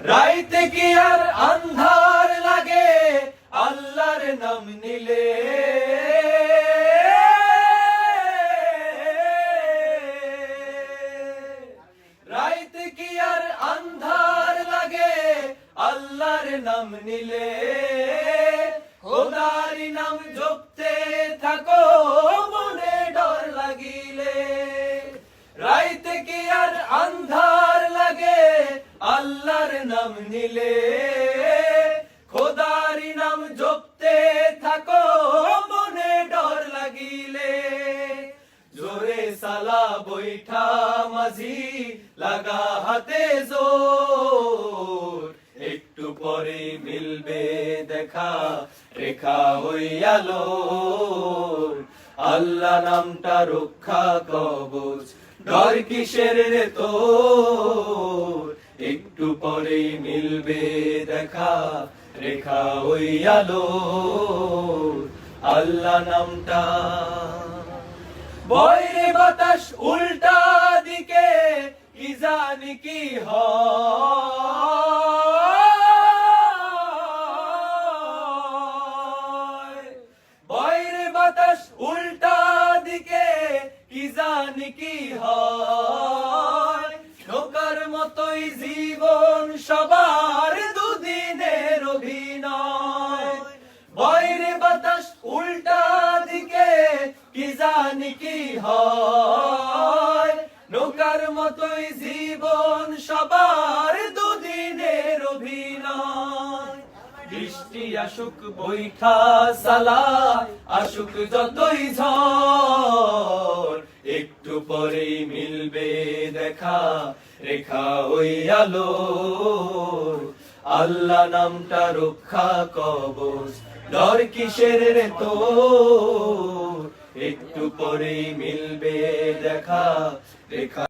রাইতে কি আর আন্ধার লাগে আল্লাহর নাম নিলে, রাইতে কি আর আন্ধার লাগে আল্লাহর নাম নিলে, খোদার নাম জপতে থাকো মনে ডর লাগিলে। রাইতে কি আর আন্ধার লাগে আল্লাহর নাম নিলে, খোদার নাম জপতে থাকো মনে ডর লাগিলে। জোরে সালা বৈঠা মাঝি লাগা হাতে জোর, একটু পরে মিলবে দেখা রেখা হইয়ালো। আল্লাহ নামটা রক্ষা কবচ ডর কিসের রে তোর, একটু পরে মিলবে দেখা রেখা হইয়ালো। আল্লাহ নামটা বয়রে বাতাস উল্টা দিকে কি জানি কি হয়, বয়রে বাতাস উল্টা দিকে কি জানি কি হয়। নৌকার মতোই জীবন সবার দুদিনের অভিনয়, বয়রে বাতাস উল্টা দিকে কি জানি কি হয়। নৌকার মতোই জীবন সবার দুদিনের অভিনয়। বৃষ্টি আসুক বৈঠা সালা আসুক যতই ঝড়, একটু পরেই মিলবে দেখা রেখা হইয়ালো। আল্লাহ নামটা রক্ষা কবচ ডর কিসের রে তোর, একটু পরেই মিলবে দেখা রেখা।